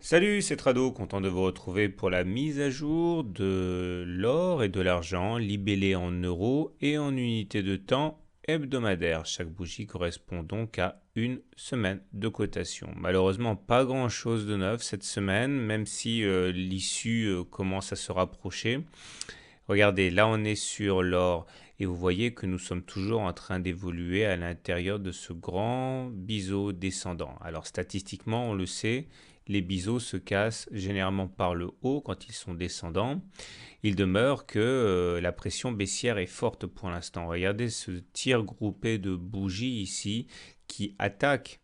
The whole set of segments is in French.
Salut, c'est Trado, content de vous retrouver pour la mise à jour de l'or et de l'argent libellés en euros et en unités de temps hebdomadaire. Chaque bougie correspond donc à une semaine de cotation. Malheureusement, pas grand-chose de neuf cette semaine, même si l'issue commence à se rapprocher. Regardez, là on est sur l'or et vous voyez que nous sommes toujours en train d'évoluer à l'intérieur de ce grand biseau descendant. Alors statistiquement, on le sait, les biseaux se cassent généralement par le haut quand ils sont descendants. Il demeure que la pression baissière est forte pour l'instant. Regardez ce tir groupé de bougies ici qui attaque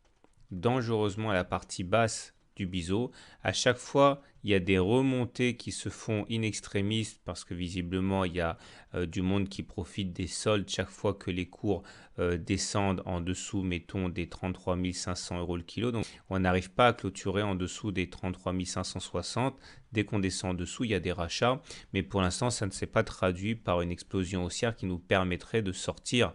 dangereusement à la partie basse du biseau. À chaque fois, il y a des remontées qui se font in extremis parce que visiblement, il y a du monde qui profite des soldes chaque fois que les cours descendent en dessous, mettons, des 33 500 euros le kilo. Donc, on n'arrive pas à clôturer en dessous des 33 560. Dès qu'on descend en dessous, il y a des rachats. Mais pour l'instant, ça ne s'est pas traduit par une explosion haussière qui nous permettrait de sortir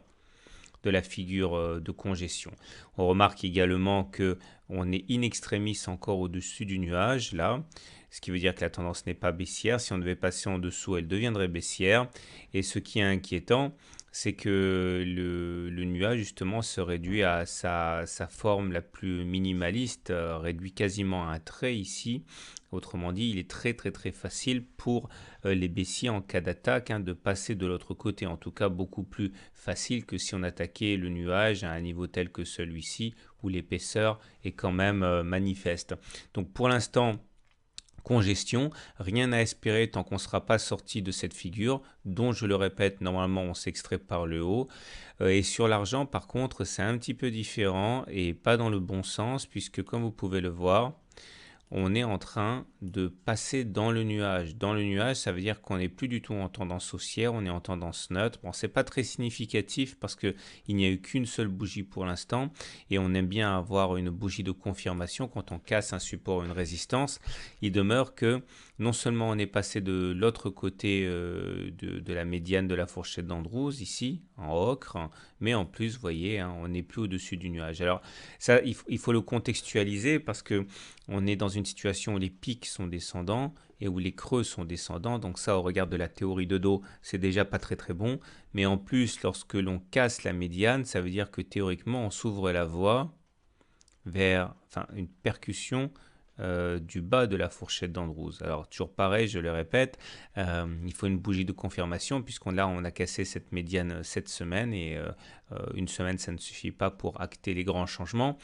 de la figure de congestion. On remarque également que on est in extremis encore au-dessus du nuage là, ce qui veut dire que la tendance n'est pas baissière. Si on devait passer en dessous, elle deviendrait baissière. Et ce qui est inquiétant, c'est que le nuage justement se réduit à sa forme la plus minimaliste, réduit quasiment à un trait ici. Autrement dit, il est très très très facile pour les baissiers en cas d'attaque de passer de l'autre côté. En tout cas, beaucoup plus facile que si on attaquait le nuage à un niveau tel que celui-ci où l'épaisseur est quand même manifeste. Donc pour l'instant, congestion, rien à espérer tant qu'on ne sera pas sorti de cette figure, dont je le répète, normalement on s'extrait par le haut. Et sur l'argent, par contre, c'est un petit peu différent et pas dans le bon sens, puisque comme vous pouvez le voir, on est en train de passer dans le nuage. Dans le nuage, ça veut dire qu'on n'est plus du tout en tendance haussière, on est en tendance neutre. Bon, c'est pas très significatif parce qu'il n'y a eu qu'une seule bougie pour l'instant et on aime bien avoir une bougie de confirmation quand on casse un support ou une résistance. Il demeure que non seulement on est passé de l'autre côté de la médiane de la fourchette d'Andrews, ici, en ocre, mais en plus, vous voyez, on n'est plus au-dessus du nuage. Alors, ça, il faut le contextualiser parce que on est dans une situation où les pics sont descendants et où les creux sont descendants. Donc ça, au regard de la théorie de dos, c'est déjà pas très très bon. Mais en plus, lorsque l'on casse la médiane, ça veut dire que théoriquement, on s'ouvre la voie vers une percussion du bas de la fourchette d'Andrews. Alors toujours pareil, je le répète, il faut une bougie de confirmation puisqu'on on a cassé cette médiane cette semaine et une semaine ça ne suffit pas pour acter les grands changements.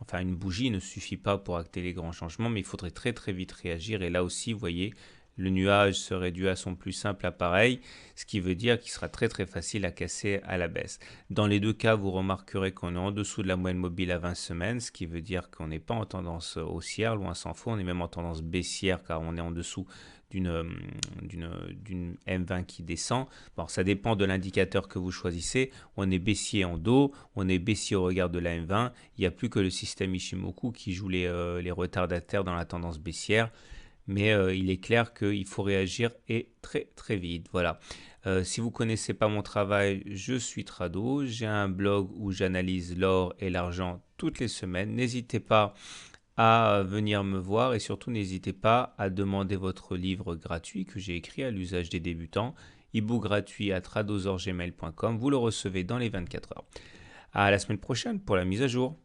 Enfin une bougie ne suffit pas pour acter les grands changements, mais il faudrait très très vite réagir et là aussi vous voyez le nuage se réduit à son plus simple appareil, ce qui veut dire qu'il sera très très facile à casser à la baisse. Dans les deux cas, vous remarquerez qu'on est en dessous de la moyenne mobile à 20 semaines, ce qui veut dire qu'on n'est pas en tendance haussière, loin s'en faut, on est même en tendance baissière car on est en dessous d'une M20 qui descend. Bon, ça dépend de l'indicateur que vous choisissez. On est baissier en dos, on est baissier au regard de la M20. Il n'y a plus que le système Ishimoku qui joue les retardataires dans la tendance baissière. Mais il est clair qu'il faut réagir et très très vite. Voilà. Si vous ne connaissez pas mon travail, je suis Trado. J'ai un blog où j'analyse l'or et l'argent toutes les semaines. N'hésitez pas à venir me voir et surtout n'hésitez pas à demander votre livre gratuit que j'ai écrit à l'usage des débutants. E-book gratuit à tradozorgmail.com. Vous le recevez dans les 24 heures. À la semaine prochaine pour la mise à jour.